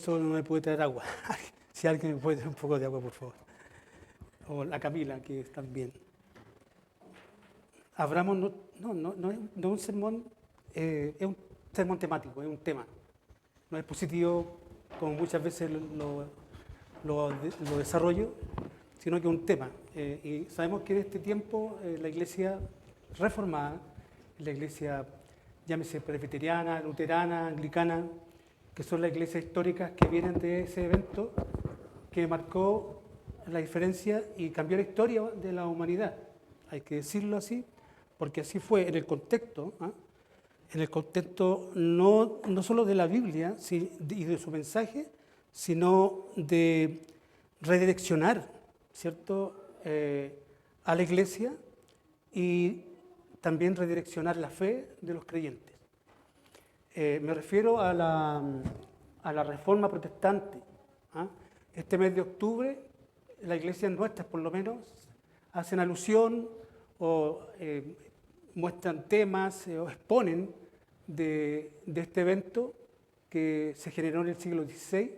Eso no me puede traer agua. Si alguien me puede traer un poco de agua, por favor. O la Camila, que también. Abramos no es un sermón, es un sermón temático, es un tema. No es positivo, como muchas veces lo desarrollo, sino que es un tema. Y sabemos que en este tiempo la iglesia reformada, la iglesia, llámese presbiteriana, luterana, anglicana, que son las iglesias históricas que vienen de ese evento que marcó la diferencia y cambió la historia de la humanidad. Hay que decirlo así, porque así fue en el contexto, en el contexto no solo de la Biblia y de su mensaje, sino de redireccionar, ¿cierto?, a la iglesia y también redireccionar la fe de los creyentes. Me refiero a la reforma protestante. Este mes de octubre, las iglesias nuestras, por lo menos, hacen alusión o muestran temas o exponen de este evento que se generó en el siglo XVI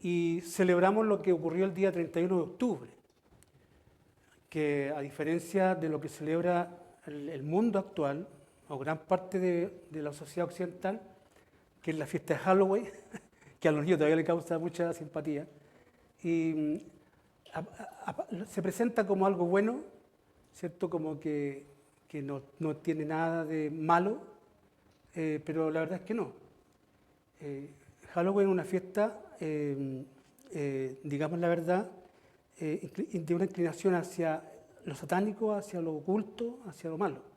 y celebramos lo que ocurrió el día 31 de octubre, que a diferencia de lo que celebra el mundo actual, o gran parte de la sociedad occidental, que es la fiesta de Halloween, que a los niños todavía le causa mucha simpatía, y se presenta como algo bueno, ¿cierto? Como que no tiene nada de malo, pero la verdad es que no. Halloween es una fiesta, digamos la verdad, de una inclinación hacia lo satánico, hacia lo oculto, hacia lo malo.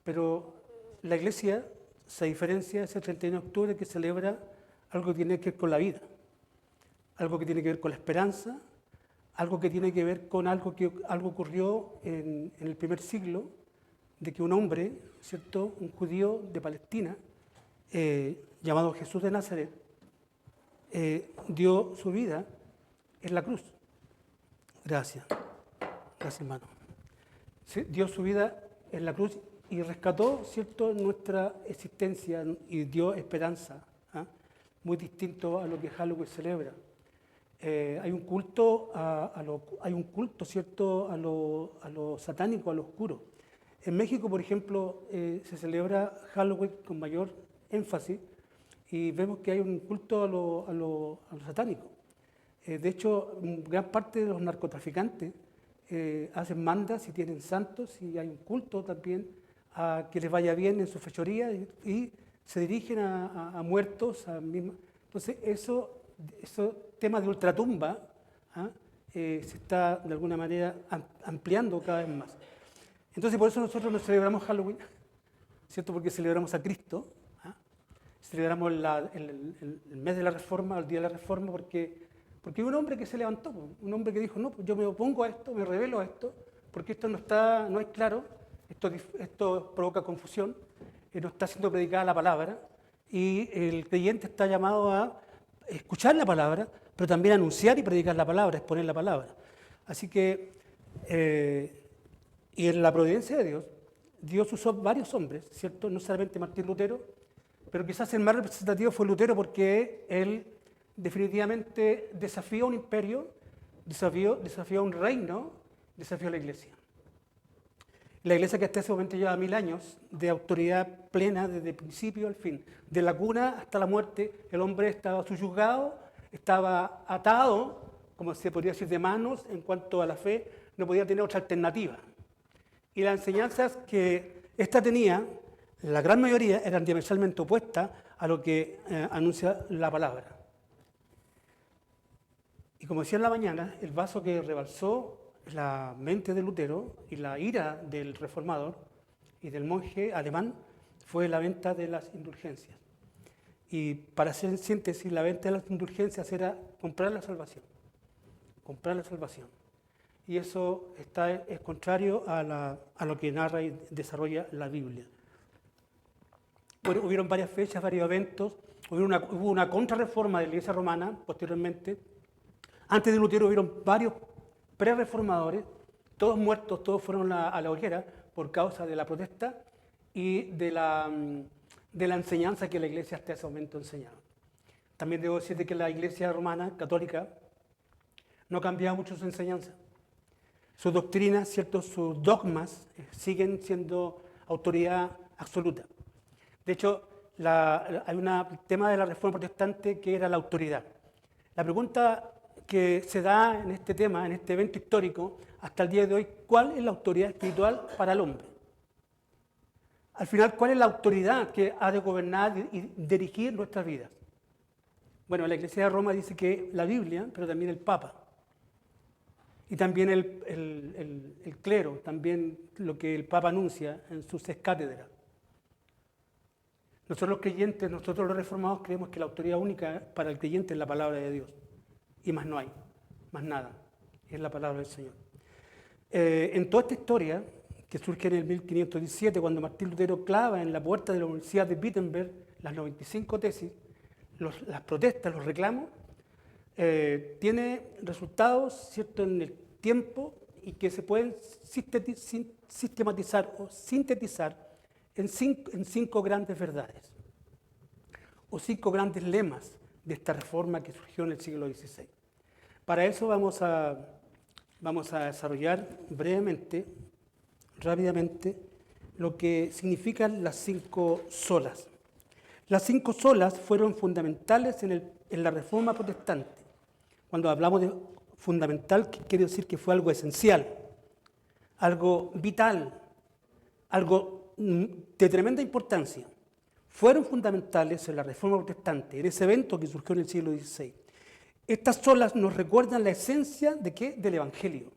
Pero la iglesia se diferencia ese 31 de octubre que celebra algo que tiene que ver con la vida, algo que tiene que ver con la esperanza, algo que tiene que ver con algo ocurrió en el primer siglo, de que un hombre, ¿cierto?, un judío de Palestina, llamado Jesús de Nazaret, dio su vida en la cruz. Gracias, hermano. Dio su vida en la cruz y rescató, ¿cierto?, nuestra existencia y dio esperanza, muy distinto a lo que Halloween celebra. Hay un culto, ¿cierto?, a lo satánico, a lo oscuro. En México, por ejemplo, se celebra Halloween con mayor énfasis y vemos que hay un culto a lo satánico. De hecho, gran parte de los narcotraficantes hacen mandas y tienen santos y hay un culto también a que les vaya bien en su fechoría y se dirigen a muertos. Entonces, esos temas de ultratumba se está de alguna manera ampliando cada vez más. Entonces, por eso nosotros no celebramos Halloween, ¿cierto? Porque celebramos a Cristo. Celebramos el mes de la Reforma, el día de la Reforma, porque hay un hombre que se levantó, un hombre que dijo, no, pues yo me opongo a esto, me rebelo a esto, porque esto no es claro, esto provoca confusión, no está siendo predicada la palabra, y el creyente está llamado a escuchar la palabra, pero también a anunciar y predicar la palabra, exponer la palabra. Así que, y en la providencia de Dios, Dios usó varios hombres, ¿cierto? No solamente Martín Lutero, pero quizás el más representativo fue Lutero porque él definitivamente desafió a un imperio, desafió a un reino, desafió a la iglesia. La iglesia que hasta ese momento lleva 1000 años de autoridad plena desde el principio al fin. De la cuna hasta la muerte, el hombre estaba subyugado, estaba atado, como se podría decir, de manos en cuanto a la fe, no podía tener otra alternativa. Y las enseñanzas que ésta tenía, la gran mayoría eran diametralmente opuestas a lo que anuncia la palabra. Y como decía en la mañana, el vaso que rebalsó la mente de Lutero y la ira del reformador y del monje alemán fue la venta de las indulgencias. Y para hacer en síntesis, la venta de las indulgencias era comprar la salvación. Comprar la salvación. Y eso es contrario a lo que narra y desarrolla la Biblia. Bueno, hubieron varias fechas, varios eventos, hubo una contrarreforma de la Iglesia Romana posteriormente. Antes de Lutero hubieron varios pre-reformadores, todos muertos, todos fueron a la hoguera por causa de la protesta y de de la enseñanza que la Iglesia hasta ese momento enseñaba. También debo decirte que la Iglesia romana, católica, no ha cambiado mucho su enseñanza. Sus doctrinas, ¿cierto? Sus dogmas siguen siendo autoridad absoluta. De hecho, hay un tema de la Reforma Protestante que era la autoridad. La pregunta que se da en este tema, en este evento histórico, hasta el día de hoy, ¿cuál es la autoridad espiritual para el hombre? Al final, ¿cuál es la autoridad que ha de gobernar y dirigir nuestras vidas? Bueno, la Iglesia de Roma dice que la Biblia, pero también el Papa. Y también el clero, también lo que el Papa anuncia en sus cátedras. Nosotros los creyentes, nosotros los reformados creemos que la autoridad única para el creyente es la palabra de Dios. Y más no hay, más nada. Es la palabra del Señor. En toda esta historia, que surge en el 1517, cuando Martín Lutero clava en la puerta de la Universidad de Wittenberg las 95 tesis, las protestas, los reclamos, tiene resultados, ¿cierto?, en el tiempo y que se pueden sistematizar o sintetizar en cinco grandes verdades o 5 grandes lemas de esta reforma que surgió en el siglo XVI. Para eso vamos a desarrollar brevemente, rápidamente, lo que significan las 5 solas. Las 5 solas fueron fundamentales en la Reforma Protestante. Cuando hablamos de fundamental, quiere decir que fue algo esencial, algo vital, algo de tremenda importancia. Fueron fundamentales en la Reforma Protestante, en ese evento que surgió en el siglo XVI. Estas solas nos recuerdan la esencia ¿de qué? Del Evangelio.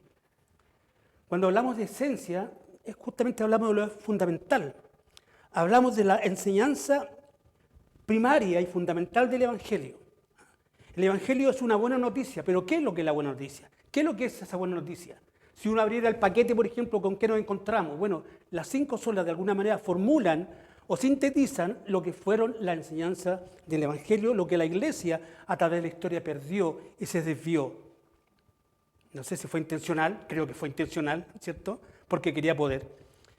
Cuando hablamos de esencia, justamente hablamos de lo fundamental. Hablamos de la enseñanza primaria y fundamental del Evangelio. El Evangelio es una buena noticia, pero ¿qué es lo que es la buena noticia? ¿Qué es lo que es esa buena noticia? Si uno abriera el paquete, por ejemplo, ¿con qué nos encontramos? Bueno, las 5 solas de alguna manera formulan o sintetizan lo que fueron la enseñanza del Evangelio, lo que la Iglesia a través de la historia perdió y se desvió. No sé si fue intencional, creo que fue intencional, ¿cierto? Porque quería poder.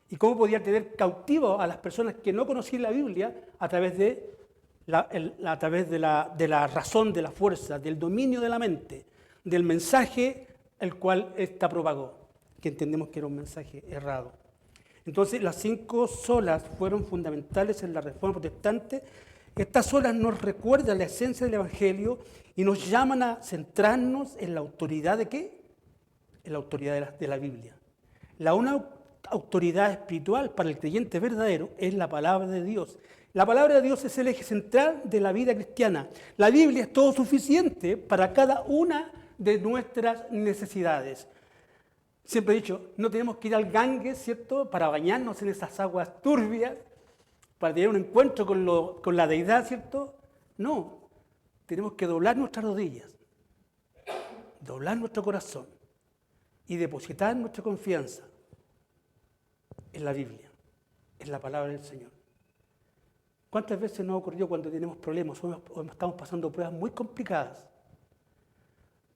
¿Y cómo podía tener cautivo a las personas que no conocían la Biblia a través de la razón, de la fuerza, del dominio de la mente, del mensaje el cual ésta propagó, que entendemos que era un mensaje errado? Entonces, las 5 solas fueron fundamentales en la Reforma Protestante. Estas solas nos recuerdan la esencia del Evangelio y nos llaman a centrarnos en la autoridad ¿de qué? En la autoridad de la Biblia. La una autoridad espiritual para el creyente verdadero es la palabra de Dios. La palabra de Dios es el eje central de la vida cristiana. La Biblia es todo suficiente para cada una de nuestras necesidades. Siempre he dicho, no tenemos que ir al Ganges, ¿cierto?, para bañarnos en esas aguas turbias, para tener un encuentro con la deidad, ¿cierto? No, tenemos que doblar nuestras rodillas, doblar nuestro corazón y depositar nuestra confianza en la Biblia, en la palabra del Señor. ¿Cuántas veces nos ocurrió cuando tenemos problemas o estamos pasando pruebas muy complicadas?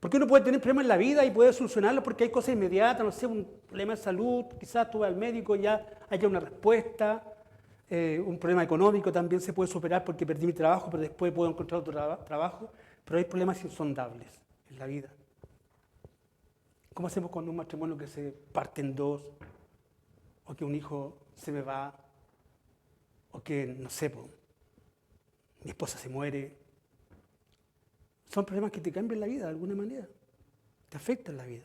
Porque uno puede tener problemas en la vida y puede solucionarlos porque hay cosas inmediatas, no sé, un problema de salud, quizás tú vas al médico y ya haya una respuesta, un problema económico también se puede superar porque perdí mi trabajo, pero después puedo encontrar otro trabajo, pero hay problemas insondables en la vida. ¿Cómo hacemos con un matrimonio que se parte en dos? O que un hijo se me va, o que, no sé, mi esposa se muere. Son problemas que te cambian la vida de alguna manera, te afectan la vida.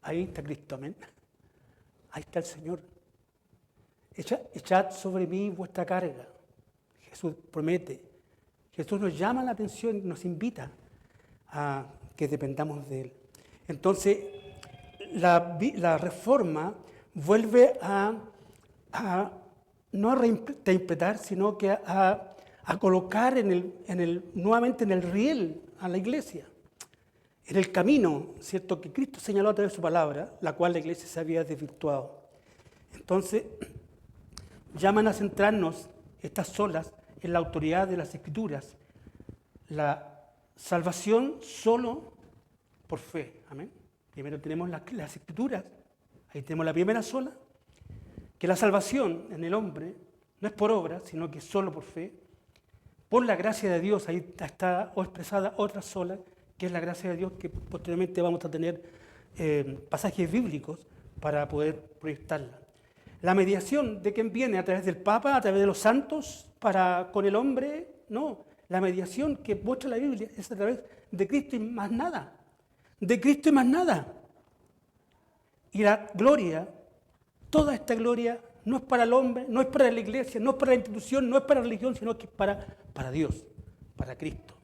Ahí está Cristo, amén. Ahí está el Señor. Echad sobre mí vuestra carga. Jesús promete. Jesús nos llama la atención, nos invita a que dependamos de Él. Entonces, la reforma vuelve no a reinterpretar, sino que a colocar nuevamente en el riel a la iglesia, en el camino, ¿cierto?, que Cristo señaló a través de su palabra, la cual la iglesia se había desvirtuado. Entonces, llaman a centrarnos estas solas en la autoridad de las Escrituras, la salvación solo por fe, amén. Primero tenemos las Escrituras, ahí tenemos la primera sola, que la salvación en el hombre no es por obra, sino que solo por fe. Por la gracia de Dios, ahí está expresada otra sola, que es la gracia de Dios, que posteriormente vamos a tener pasajes bíblicos para poder proyectarla. La mediación de quién viene, a través del Papa, a través de los santos, con el hombre, no. La mediación que muestra la Biblia es a través de Cristo y más nada. De Cristo y más nada. Y la gloria, toda esta gloria, no es para el hombre, no es para la iglesia, no es para la institución, no es para la religión, sino que es para Dios, para Cristo.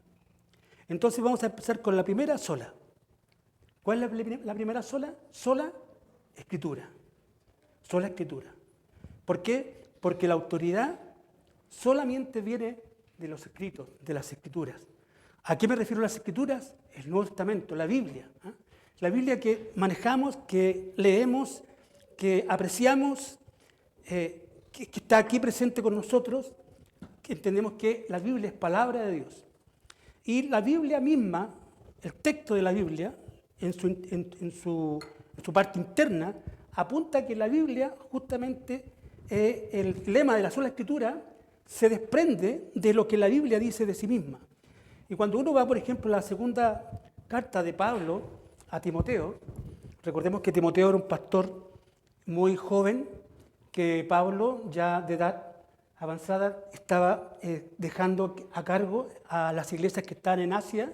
Entonces vamos a empezar con la primera sola. ¿Cuál es la primera sola? Sola Escritura. Sola Escritura. ¿Por qué? Porque la autoridad solamente viene de los escritos, de las Escrituras. ¿A qué me refiero las Escrituras? El Nuevo Testamento, la Biblia. La Biblia que manejamos, que leemos, que apreciamos, que está aquí presente con nosotros, que entendemos que la Biblia es palabra de Dios. Y la Biblia misma, el texto de la Biblia, en su parte interna, apunta a que la Biblia, justamente, el lema de la sola Escritura, se desprende de lo que la Biblia dice de sí misma. Y cuando uno va, por ejemplo, a la segunda carta de Pablo a Timoteo, recordemos que Timoteo era un pastor muy joven, que Pablo, ya de edad avanzada, estaba dejando a cargo a las iglesias que están en Asia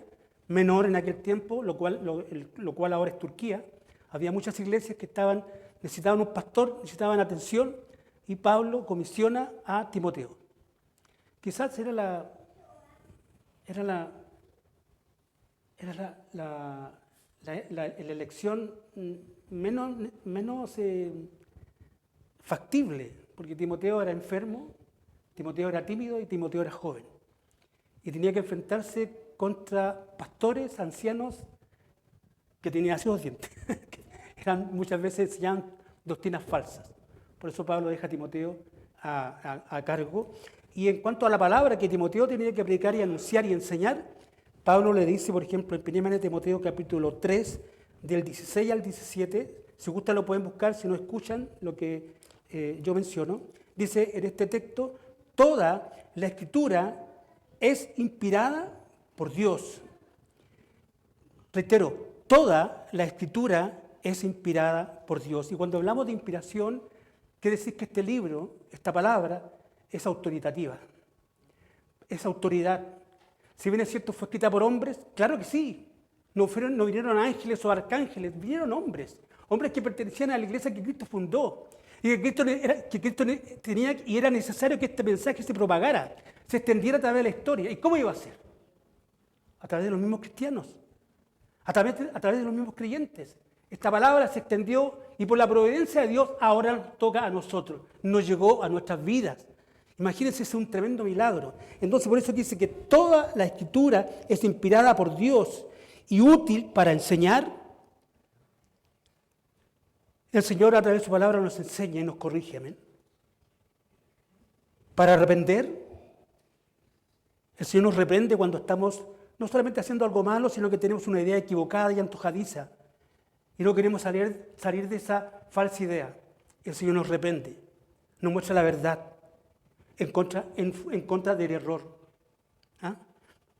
Menor en aquel tiempo, lo cual ahora es Turquía. Había muchas iglesias que necesitaban un pastor, necesitaban atención, y Pablo comisiona a Timoteo. Quizás era la elección menos factible, porque Timoteo era enfermo, Timoteo era tímido y Timoteo era joven. Y tenía que enfrentarse contra pastores, ancianos, que tenían demasiados dientes. Muchas veces enseñaban doctrinas falsas. Por eso Pablo deja a Timoteo a cargo. Y en cuanto a la palabra que Timoteo tenía que predicar y anunciar y enseñar, Pablo le dice, por ejemplo, en 1 Timoteo capítulo 3, del 16 al 17, si gustan lo pueden buscar, si no escuchan lo que yo menciono, dice en este texto, toda la Escritura es inspirada por Dios. Reitero, toda la Escritura es inspirada por Dios. Y cuando hablamos de inspiración, quiere decir que este libro, esta palabra, es autoritativa, es autoridad. Si bien es cierto, fue escrita por hombres, claro que sí. No vinieron ángeles o arcángeles, vinieron hombres que pertenecían a la iglesia que Cristo fundó. Y que Cristo tenía y era necesario que este mensaje se propagara, se extendiera a través de la historia. ¿Y cómo iba a ser? A través de los mismos cristianos, a través de los mismos creyentes. Esta palabra se extendió y por la providencia de Dios ahora nos toca a nosotros, nos llegó a nuestras vidas. Imagínense, es un tremendo milagro. Entonces, por eso dice que toda la Escritura es inspirada por Dios y útil para enseñar. El Señor a través de su palabra nos enseña y nos corrige, amén. Para arrepender, el Señor nos reprende cuando estamos no solamente haciendo algo malo, sino que tenemos una idea equivocada y antojadiza. Y no queremos salir de esa falsa idea. El Señor nos reprende, nos muestra la verdad en contra del error.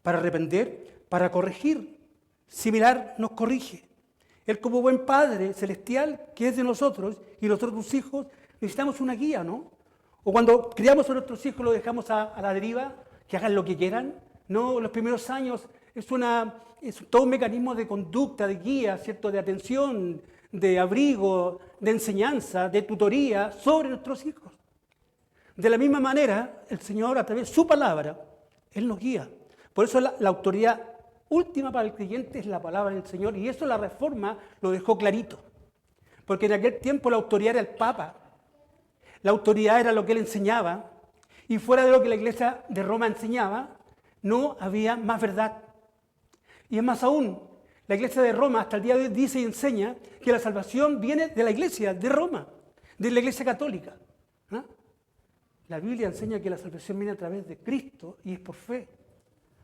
Para arrepender, para corregir. Similar nos corrige. Él como buen Padre celestial que es de nosotros y nosotros sus hijos necesitamos una guía, ¿no? O cuando criamos a nuestros hijos los dejamos a la deriva, que hagan lo que quieran. No, los primeros años es todo un mecanismo de conducta, de guía, ¿cierto? De atención, de abrigo, de enseñanza, de tutoría sobre nuestros hijos. De la misma manera, el Señor a través de su palabra, Él nos guía. Por eso la autoridad última para el creyente es la palabra del Señor, y eso la Reforma lo dejó clarito. Porque en aquel tiempo la autoridad era el Papa, la autoridad era lo que él enseñaba, y fuera de lo que la Iglesia de Roma enseñaba, no había más verdad. Y es más aún, la Iglesia de Roma hasta el día de hoy dice y enseña que la salvación viene de la Iglesia de Roma, de la Iglesia católica. La Biblia enseña que la salvación viene a través de Cristo y es por fe,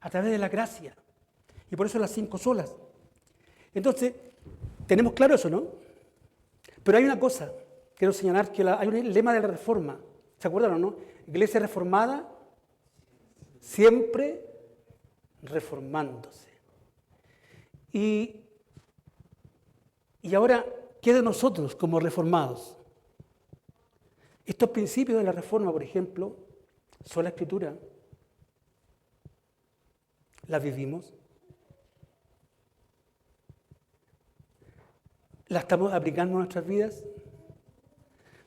a través de la gracia. Y por eso las 5 solas. Entonces, tenemos claro eso, ¿no? Pero hay una cosa, quiero señalar, que hay un lema de la Reforma, ¿se acuerdan o no? Iglesia reformada, siempre reformándose. Y ahora, ¿qué de nosotros como reformados? Estos principios de la reforma, por ejemplo, son la Escritura. ¿Las vivimos? ¿La estamos aplicando en nuestras vidas?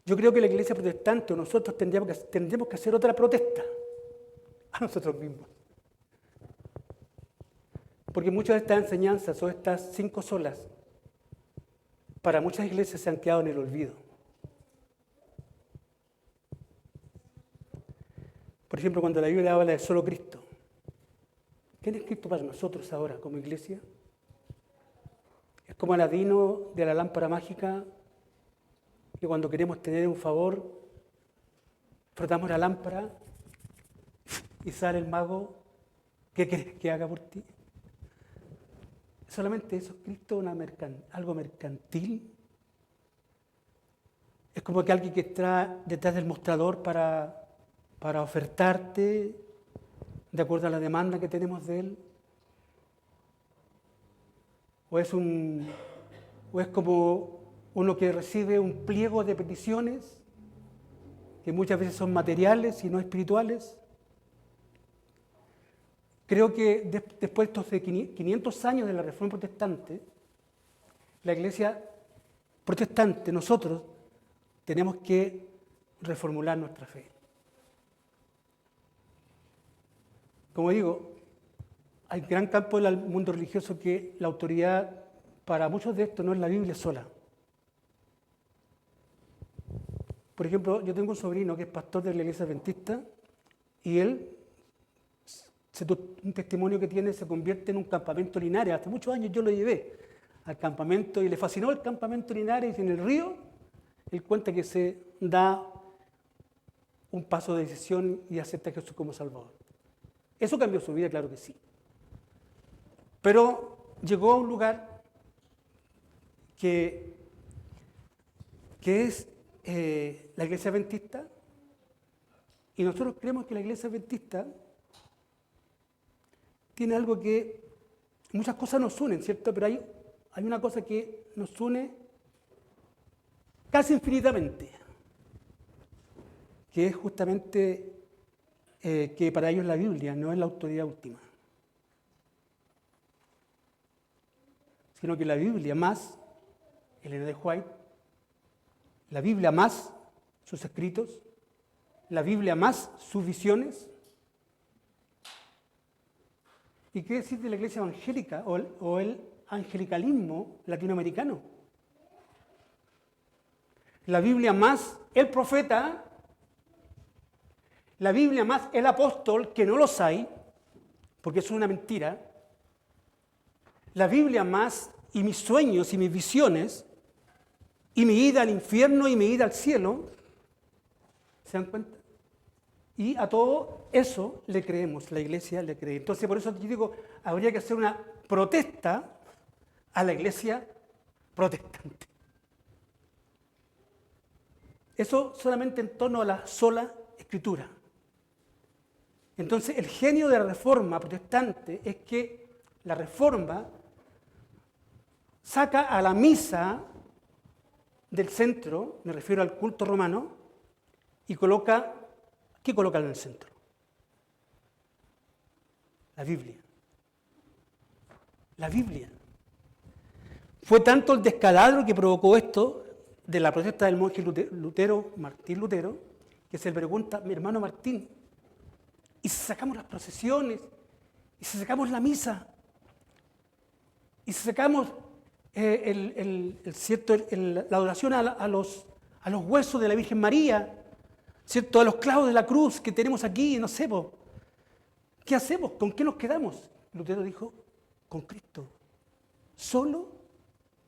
Yo creo que la Iglesia protestante o nosotros tendríamos que hacer otra protesta a nosotros mismos. Porque muchas de estas enseñanzas o estas 5 solas, para muchas iglesias se han quedado en el olvido. Por ejemplo, cuando la Biblia habla de solo Cristo, ¿quién es Cristo para nosotros ahora como iglesia? Es como Aladino de la lámpara mágica, que cuando queremos tener un favor, frotamos la lámpara y sale el mago. ¿Qué quieres que haga por ti? Solamente eso es Cristo, algo mercantil. Es como que alguien que está detrás del mostrador para ofertarte de acuerdo a la demanda que tenemos de él. O es como uno que recibe un pliego de peticiones que muchas veces son materiales y no espirituales. Creo que después de estos 500 años de la Reforma Protestante, la Iglesia protestante, nosotros, tenemos que reformular nuestra fe. Como digo, hay gran campo del mundo religioso que la autoridad para muchos de estos no es la Biblia sola. Por ejemplo, yo tengo un sobrino que es pastor de la Iglesia Adventista y él, un testimonio que tiene, se convierte en un campamento Linares. Hace muchos años yo lo llevé al campamento y le fascinó el campamento Linares y en el río él cuenta que se da un paso de decisión y acepta a Jesús como Salvador. ¿Eso cambió su vida? Claro que sí. Pero llegó a un lugar que es la Iglesia Adventista y nosotros creemos que la Iglesia Adventista tiene algo que muchas cosas nos unen, ¿cierto? Pero hay una cosa que nos une casi infinitamente, que es justamente que para ellos la Biblia no es la autoridad última, sino que la Biblia más Elena de White, la Biblia más sus escritos, la Biblia más sus visiones. ¿Y qué decir de la iglesia evangélica o el angelicalismo latinoamericano? La Biblia más el profeta, la Biblia más el apóstol, que no los hay, porque eso es una mentira. La Biblia más y mis sueños y mis visiones, y mi ida al infierno y mi ida al cielo. ¿Se dan cuenta? Y a todo eso le creemos, la iglesia le cree. Entonces, por eso yo digo, habría que hacer una protesta a la iglesia protestante. Eso solamente en torno a la sola Escritura. Entonces, el genio de la Reforma protestante es que la Reforma saca a la misa del centro, me refiero al culto romano, y coloca, ¿qué coloca en el centro? La Biblia. La Biblia. Fue tanto el descalabro que provocó esto de la protesta del monje Martín Lutero, que se le pregunta, mi hermano Martín, ¿y si sacamos las procesiones? ¿Y si sacamos la misa? ¿Y si sacamos la adoración a los huesos de la Virgen María? ¿Cierto? A los clavos de la cruz que tenemos aquí, no sé, ¿qué hacemos? ¿Con qué nos quedamos? Lutero dijo, con Cristo. Solo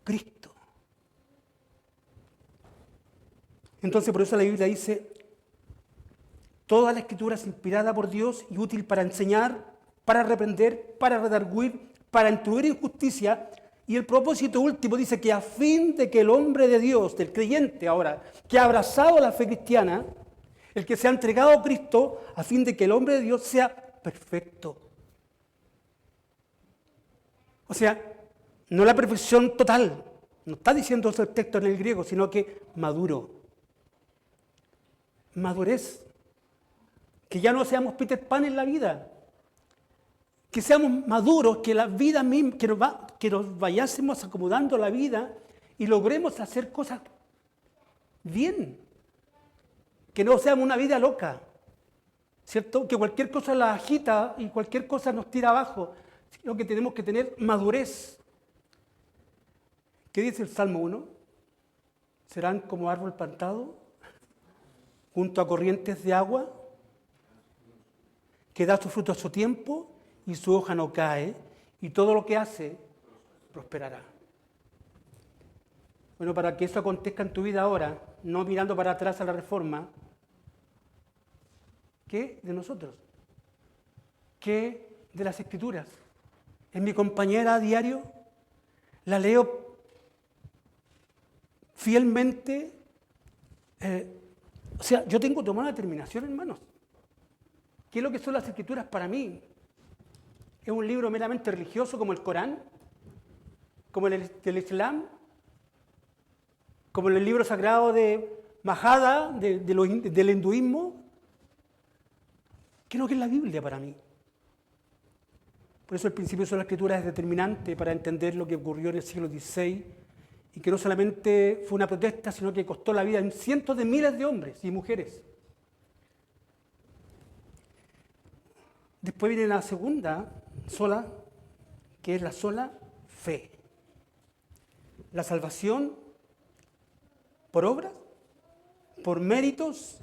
Cristo. Entonces, por eso la Biblia dice, toda la Escritura es inspirada por Dios y útil para enseñar, para reprender, para redarguir, para instruir en justicia. Y el propósito último dice que a fin de que el hombre de Dios, del creyente ahora, que ha abrazado la fe cristiana, el que se ha entregado a Cristo a fin de que el hombre de Dios sea perfecto. O sea, no la perfección total, no está diciendo eso el texto en el griego, sino que maduro. Madurez. Que ya no seamos Peter Pan en la vida. Que seamos maduros, que la vida misma, que nos vayásemos acomodando a la vida y logremos hacer cosas bien. Que no seamos una vida loca, ¿cierto? Que cualquier cosa la agita y cualquier cosa nos tira abajo, sino que tenemos que tener madurez. ¿Qué dice el Salmo 1? Serán como árbol plantado junto a corrientes de agua, que da su fruto a su tiempo y su hoja no cae, y todo lo que hace prosperará. Bueno, para que eso acontezca en tu vida ahora, no mirando para atrás a la Reforma, ¿qué de nosotros? ¿Qué de las Escrituras? ¿Es mi compañera a diario? ¿La leo fielmente? O sea, yo tengo que tomar una determinación, hermanos. ¿Qué es lo que son las Escrituras para mí? ¿Es un libro meramente religioso como el Corán? ¿Como el del Islam? ¿Como el libro sagrado de Mahada, del hinduismo? ¿Qué es lo que es la Biblia para mí? Por eso el principio de la Escritura es determinante para entender lo que ocurrió en el siglo XVI y que no solamente fue una protesta, sino que costó la vida en cientos de miles de hombres y mujeres. Después viene la segunda sola, que es la sola fe. La salvación por obras, por méritos.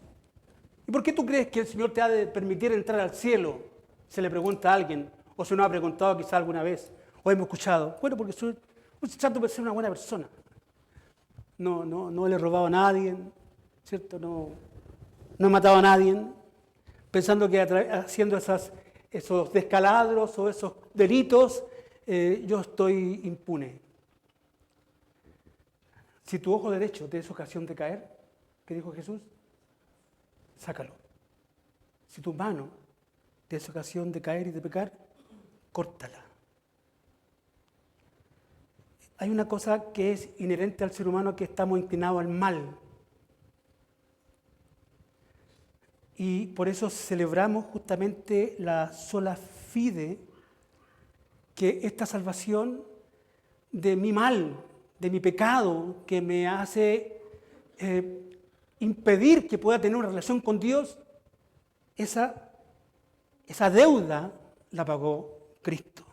¿Y por qué tú crees que el Señor te ha de permitir entrar al cielo? Se le pregunta a alguien, o se nos ha preguntado quizá alguna vez, o hemos escuchado. Bueno, porque trato de ser una buena persona. No le he robado a nadie, ¿cierto? No he matado a nadie, pensando que haciendo esos descalabros o esos delitos, yo estoy impune. Si tu ojo derecho te es ocasión de caer, ¿qué dijo Jesús? Sácalo. Si tu mano te es ocasión de caer y de pecar, córtala. Hay una cosa que es inherente al ser humano, que estamos inclinados al mal. Y por eso celebramos justamente la sola fide, que esta salvación de mi mal, de mi pecado, que me hace impedir que pueda tener una relación con Dios, esa deuda la pagó Cristo.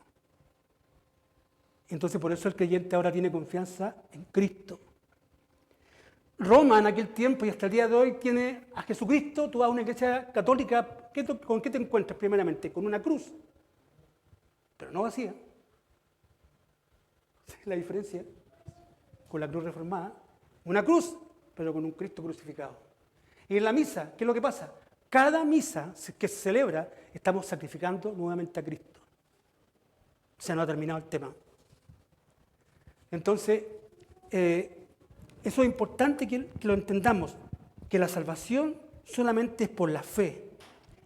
Entonces por eso el creyente ahora tiene confianza en Cristo. Roma en aquel tiempo y hasta el día de hoy tiene a Jesucristo. Tú vas a una iglesia católica, ¿con qué te encuentras primeramente? Con una cruz, pero no vacía. La diferencia con la cruz reformada, una cruz, pero con un Cristo crucificado. Y en la misa, ¿qué es lo que pasa? Cada misa que se celebra, estamos sacrificando nuevamente a Cristo. Se nos ha terminado el tema. Entonces, eso es importante que lo entendamos, que la salvación solamente es por la fe.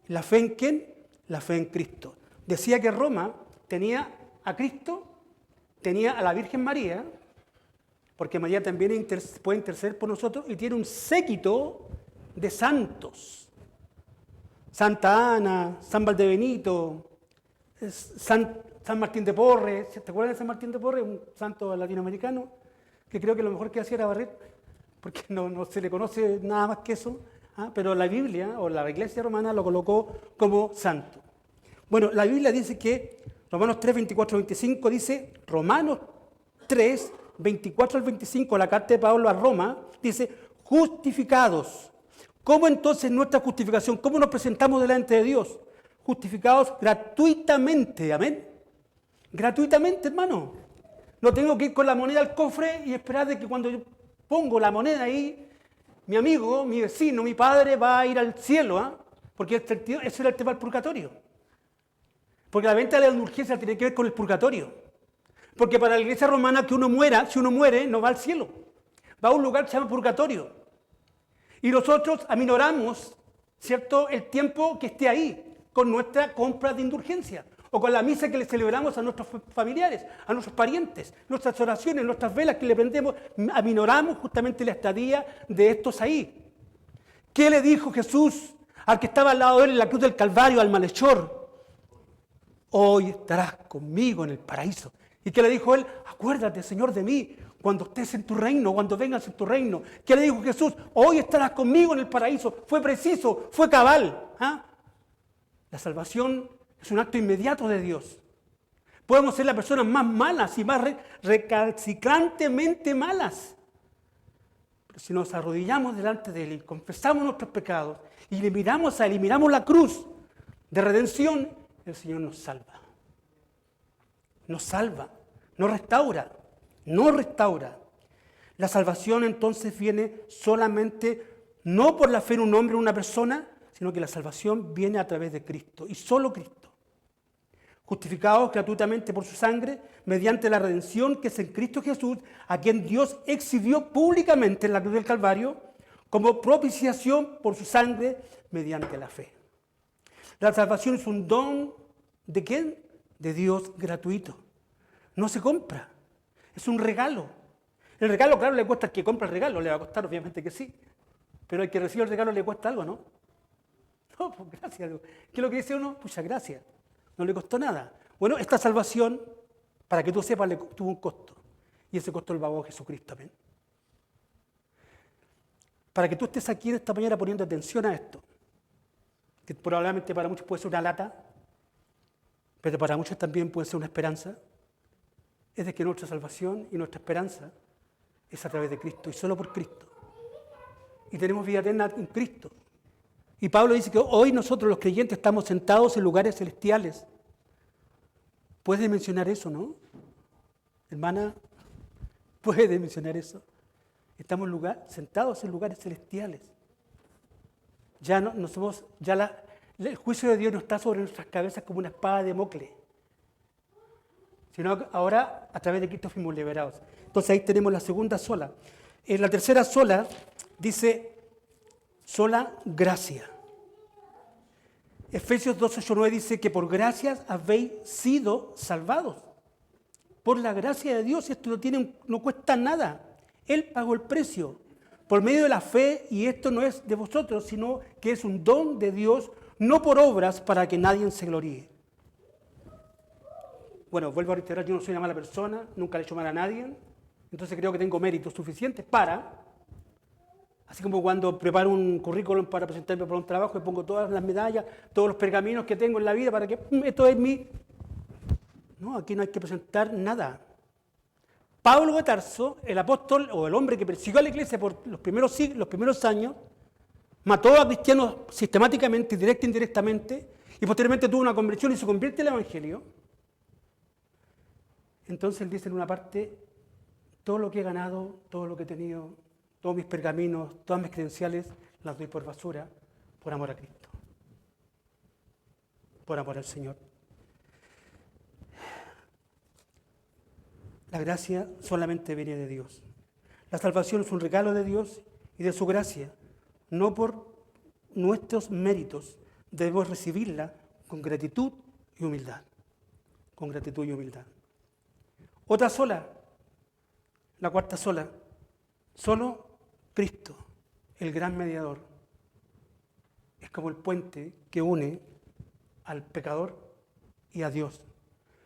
¿La fe en quién? La fe en Cristo. Decía que Roma tenía a Cristo, tenía a la Virgen María, porque María también puede interceder por nosotros, y tiene un séquito de santos. Santa Ana, San Valdebenito, San Martín de Porres. ¿Te acuerdas de San Martín de Porres? Un santo latinoamericano que creo que lo mejor que hacía era barrer, porque no se le conoce nada más que eso, pero la Biblia o la Iglesia romana lo colocó como santo. Bueno, la Biblia dice que Romanos 3, 24 al 25 dice, Romanos 3, 24 al 25, la carta de Pablo a Roma, dice, justificados. ¿Cómo entonces nuestra justificación? ¿Cómo nos presentamos delante de Dios? Justificados gratuitamente, amén. Gratuitamente, hermano. No tengo que ir con la moneda al cofre y esperar de que cuando yo pongo la moneda ahí, mi amigo, mi vecino, mi padre va a ir al cielo, porque ese era el tema del purgatorio. Porque la venta de la indulgencia tiene que ver con el purgatorio. Porque para la iglesia romana que uno muera, si uno muere, no va al cielo. Va a un lugar que se llama purgatorio. Y nosotros aminoramos ¿cierto? El tiempo que esté ahí, con nuestra compra de indulgencia, o con la misa que le celebramos a nuestros familiares, a nuestros parientes, nuestras oraciones, nuestras velas que le prendemos, aminoramos justamente la estadía de estos ahí. ¿Qué le dijo Jesús al que estaba al lado de él en la cruz del Calvario, al malhechor? Hoy estarás conmigo en el paraíso. ¿Y qué le dijo él? Acuérdate, Señor, de mí, cuando estés en tu reino, cuando vengas en tu reino. ¿Qué le dijo Jesús? Hoy estarás conmigo en el paraíso. Fue preciso, fue cabal. ¿Ah? La salvación es un acto inmediato de Dios. Podemos ser las personas más malas y más recalcitrantemente malas. Pero si nos arrodillamos delante de Él y confesamos nuestros pecados y le miramos a Él y miramos la cruz de redención, el Señor nos salva. Nos salva, nos restaura, nos restaura. La salvación entonces viene solamente no por la fe en un hombre o una persona, sino que la salvación viene a través de Cristo y solo Cristo. Justificados gratuitamente por su sangre, mediante la redención que es en Cristo Jesús, a quien Dios exhibió públicamente en la cruz del Calvario, como propiciación por su sangre, mediante la fe. La salvación es un don, ¿de quién? De Dios gratuito. No se compra, es un regalo. El regalo, claro, le cuesta al que compra el regalo, le va a costar, obviamente que sí. Pero al que recibe el regalo le cuesta algo, ¿no? No, pues gracias. ¿Qué es lo que dice uno? Muchas gracias. No le costó nada. Bueno, esta salvación, para que tú sepas, tuvo un costo. Y ese costo lo pagó Jesucristo. Amén. Para que tú estés aquí en esta mañana poniendo atención a esto, que probablemente para muchos puede ser una lata, pero para muchos también puede ser una esperanza, es de que nuestra salvación y nuestra esperanza es a través de Cristo y solo por Cristo. Y tenemos vida eterna en Cristo. Y Pablo dice que hoy nosotros los creyentes estamos sentados en lugares celestiales. ¿Puede mencionar eso, no? Hermana, ¿puede mencionar eso? Estamos sentados en lugares celestiales. Ya no somos, el juicio de Dios no está sobre nuestras cabezas como una espada de Damocles, sino que ahora a través de Cristo fuimos liberados. Entonces ahí tenemos la segunda sola. En la tercera sola dice sola gracia. Efesios 2:8-9 dice que por gracias habéis sido salvados. Por la gracia de Dios, esto no cuesta nada. Él pagó el precio por medio de la fe, y esto no es de vosotros, sino que es un don de Dios, no por obras para que nadie se gloríe. Bueno, vuelvo a reiterar, yo no soy una mala persona, nunca le he hecho mal a nadie, entonces creo que tengo méritos suficientes para... Así como cuando preparo un currículum para presentarme por un trabajo, y pongo todas las medallas, todos los pergaminos que tengo en la vida para que esto es mi... No, aquí no hay que presentar nada. Pablo de Tarso, el apóstol o el hombre que persiguió a la iglesia por los primeros años, mató a cristianos sistemáticamente, directa e indirectamente, y posteriormente tuvo una conversión y se convierte en el Evangelio. Entonces él dice en una parte, todo lo que he ganado, todo lo que he tenido, todos mis pergaminos, todas mis credenciales, las doy por basura, por amor a Cristo, por amor al Señor. La gracia solamente viene de Dios. La salvación es un regalo de Dios y de su gracia. No por nuestros méritos, debemos recibirla con gratitud y humildad. Con gratitud y humildad. Otra sola, la cuarta sola, solo Cristo, el gran mediador, es como el puente que une al pecador y a Dios.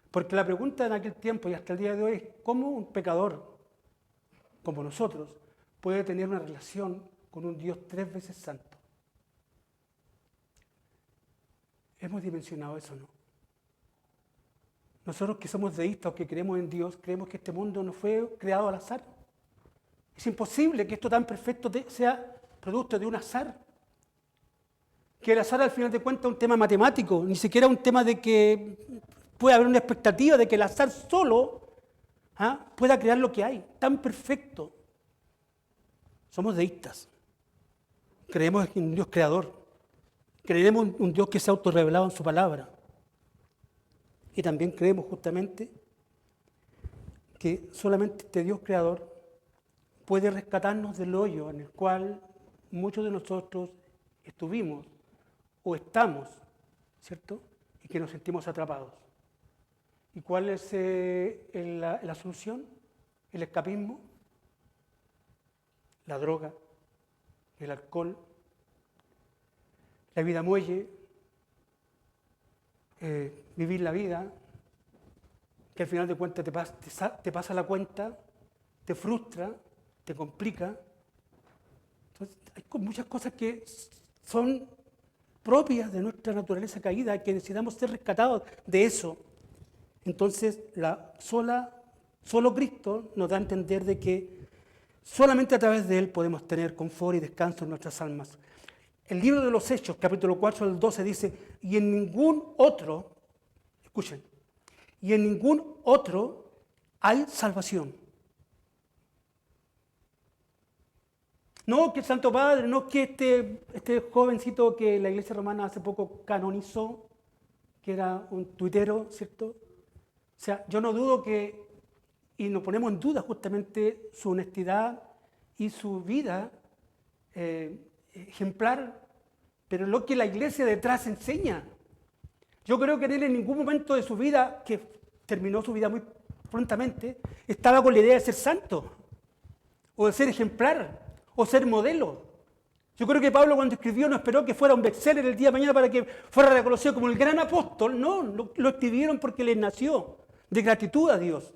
Porque la pregunta en aquel tiempo y hasta el día de hoy es ¿cómo un pecador como nosotros puede tener una relación con un Dios 3 veces santo? Hemos dimensionado eso, ¿no? Nosotros que somos deístas o que creemos en Dios, creemos que este mundo no fue creado al azar. Es imposible que esto tan perfecto sea producto de un azar. Que el azar al final de cuentas es un tema matemático, ni siquiera un tema de que puede haber una expectativa de que el azar solo pueda crear lo que hay, tan perfecto. Somos deístas. Creemos en un Dios creador. Creemos en un Dios que se ha autorrevelado en su palabra. Y también creemos justamente que solamente este Dios creador puede rescatarnos del hoyo en el cual muchos de nosotros estuvimos o estamos, ¿cierto? Y que nos sentimos atrapados. ¿Y cuál es la solución? El escapismo, la droga, el alcohol, la vida muelle, vivir la vida, que al final de cuentas te pasa la cuenta, te frustra, te complica. Entonces, hay muchas cosas que son propias de nuestra naturaleza caída, que necesitamos ser rescatados de eso. Entonces, solo Cristo nos da a entender de que solamente a través de Él podemos tener confort y descanso en nuestras almas. El libro de los Hechos, capítulo 4 del 12, dice, y en ningún otro, escuchen, y en ningún otro hay salvación. No que el Santo Padre, no que este jovencito que la Iglesia Romana hace poco canonizó, que era un tuitero, ¿cierto? O sea, yo no dudo y no ponemos en duda justamente su honestidad y su vida ejemplar, pero lo que la Iglesia detrás enseña. Yo creo que él en ningún momento de su vida, que terminó su vida muy prontamente, estaba con la idea de ser santo, o de ser ejemplar, o ser modelo. Yo creo que Pablo cuando escribió no esperó que fuera un bestseller el día de mañana para que fuera reconocido como el gran apóstol. No, lo escribieron porque les nació de gratitud a Dios.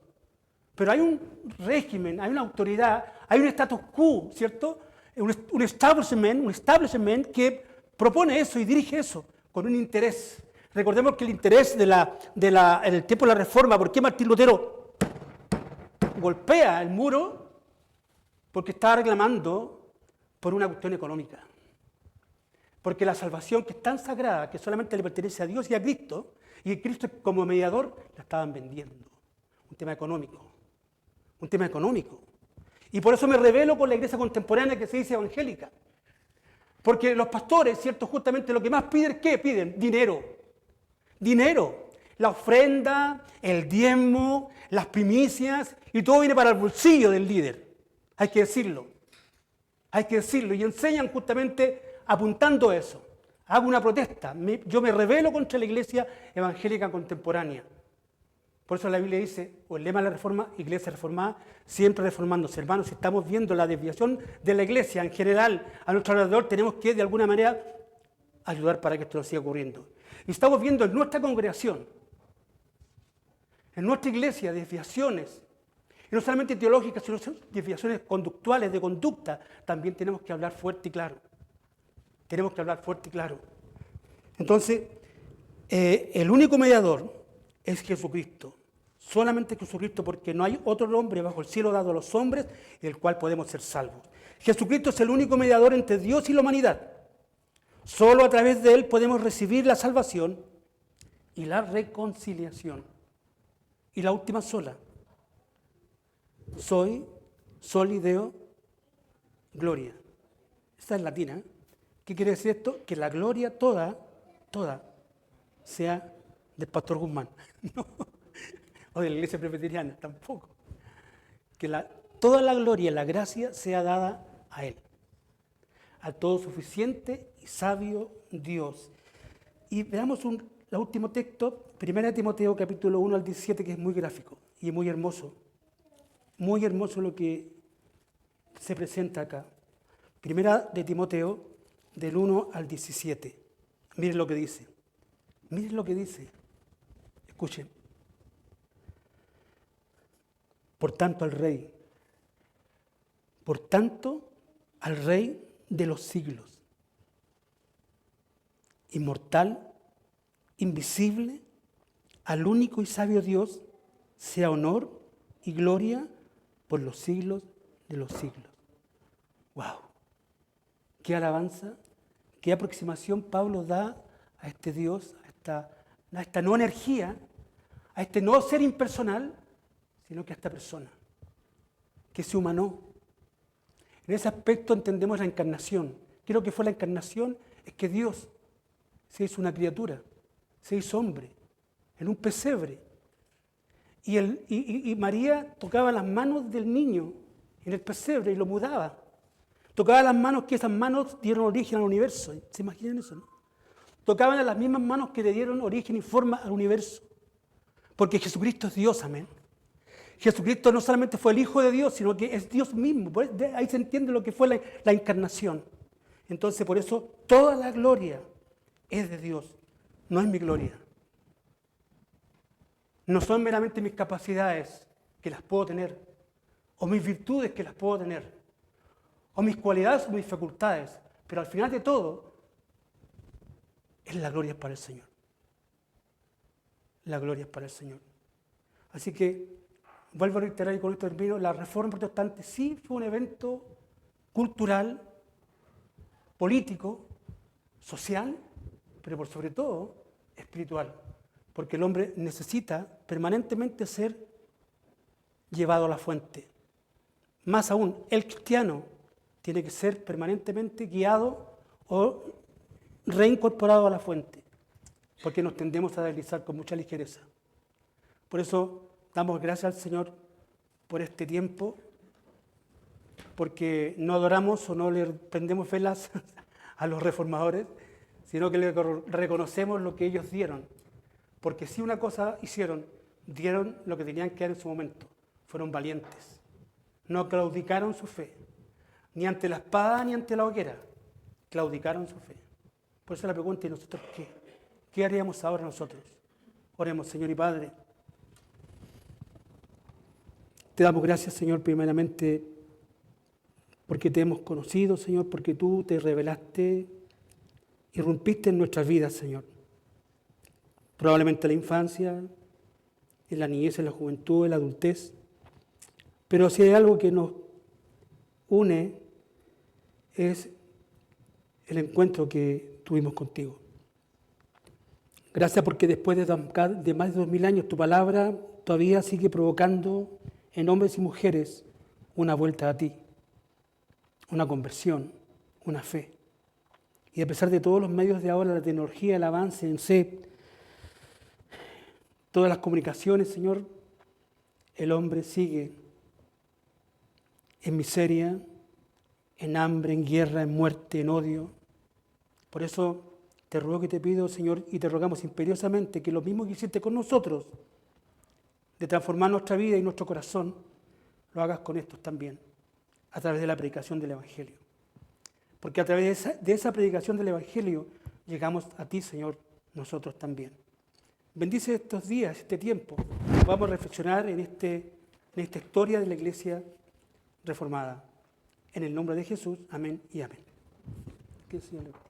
Pero hay un régimen, hay una autoridad, hay un status quo, ¿cierto? Un establishment que propone eso y dirige eso con un interés. Recordemos que el interés en el tiempo de la Reforma, ¿por qué Martín Lutero golpea el muro? Porque estaba reclamando por una cuestión económica. Porque la salvación, que es tan sagrada, que solamente le pertenece a Dios y a Cristo, y Cristo como mediador, la estaban vendiendo. Un tema económico. Un tema económico. Y por eso me rebelo con la iglesia contemporánea que se dice evangélica. Porque los pastores, ¿cierto? Justamente lo que más piden, ¿qué piden? Dinero. Dinero. La ofrenda, el diezmo, las primicias, y todo viene para el bolsillo del líder. Hay que decirlo. Hay que decirlo. Y enseñan justamente apuntando eso. Hago una protesta. Yo me rebelo contra la iglesia evangélica contemporánea. Por eso la Biblia dice, o el lema de la Reforma, iglesia reformada, siempre reformándose. Hermanos, si estamos viendo la desviación de la iglesia en general a nuestro alrededor, tenemos que de alguna manera ayudar para que esto no siga ocurriendo. Y estamos viendo en nuestra congregación, en nuestra iglesia, desviaciones, y no solamente teológicas, sino desviaciones conductuales, de conducta. También tenemos que hablar fuerte y claro. Tenemos que hablar fuerte y claro. Entonces, el único mediador es Jesucristo. Solamente Jesucristo, porque no hay otro nombre bajo el cielo dado a los hombres en el cual podemos ser salvos. Jesucristo es el único mediador entre Dios y la humanidad. Solo a través de Él podemos recibir la salvación y la reconciliación. Y la última sola. Soli Deo Gloria. Esta es latina. ¿Qué quiere decir esto? Que la gloria toda, sea del pastor Guzmán. No. O de la iglesia presbiteriana, tampoco. Que toda la gloria y la gracia sea dada a Él. Al todo suficiente y sabio Dios. Y veamos el último texto, 1 Timoteo capítulo 1 al 17, que es muy gráfico y muy hermoso. Muy hermoso lo que se presenta acá. 1 Timoteo del 1 al 17. Miren lo que dice. Miren lo que dice. Escuchen. Por tanto al Rey de los siglos, inmortal, invisible, al único y sabio Dios, sea honor y gloria por los siglos de los siglos. ¡Wow! ¡Qué alabanza! ¿Qué aproximación Pablo da a este Dios, a esta no energía, a este no ser impersonal, sino que a esta persona, que se humanó? En ese aspecto entendemos la encarnación. ¿Qué es lo que fue la encarnación? Es que Dios se hizo una criatura, se hizo hombre, en un pesebre. Y María tocaba las manos del niño en el pesebre y lo mudaba. Tocaba las manos, que esas manos dieron origen al universo. ¿Se imaginan eso, no? tocaban a las mismas manos que le dieron origen y forma al universo. Porque Jesucristo es Dios, amén. Jesucristo no solamente fue el Hijo de Dios, sino que es Dios mismo. Ahí se entiende lo que fue la encarnación. Entonces, por eso, toda la gloria es de Dios, no es mi gloria. No son meramente mis capacidades, que las puedo tener, o mis virtudes, que las puedo tener, o mis cualidades o mis facultades, pero al final de todo, es la gloria para el Señor. La gloria es para el Señor. Así que, vuelvo a reiterar y con esto termino, la Reforma Protestante sí fue un evento cultural, político, social, pero por sobre todo espiritual, porque el hombre necesita permanentemente ser llevado a la fuente. Más aún, el cristiano tiene que ser permanentemente guiado o reincorporado a la fuente, porque nos tendemos a deslizar con mucha ligereza. Por eso damos gracias al Señor por este tiempo, porque no adoramos o no le prendemos velas a los reformadores, sino que le reconocemos lo que ellos dieron. Porque si una cosa hicieron, dieron lo que tenían que dar en su momento. Fueron valientes. No claudicaron su fe, ni ante la espada ni ante la hoguera. Claudicaron su fe. Por eso la pregunta, ¿y nosotros qué? ¿Qué haríamos ahora nosotros? Oremos, Señor y Padre. Te damos gracias, Señor, primeramente porque te hemos conocido, Señor, porque tú te revelaste, irrumpiste en nuestras vidas, Señor. Probablemente en la infancia, en la niñez, en la juventud, en la adultez. Pero si hay algo que nos une, es el encuentro que tuvimos contigo. Gracias porque después de más de 2000 años tu palabra todavía sigue provocando en hombres y mujeres una vuelta a ti, una conversión, una fe. Y a pesar de todos los medios de ahora, la tecnología, el avance en todas las comunicaciones, Señor, el hombre sigue en miseria, en hambre, en guerra, en muerte, en odio. Por eso te ruego y te pido, Señor, y te rogamos imperiosamente que lo mismo que hiciste con nosotros, de transformar nuestra vida y nuestro corazón, lo hagas con estos también, a través de la predicación del Evangelio. Porque a través de esa predicación del Evangelio llegamos a ti, Señor, nosotros también. Bendice estos días, este tiempo. Vamos a reflexionar en esta historia de la Iglesia reformada. En el nombre de Jesús, amén y amén. Que el Señor le bendiga.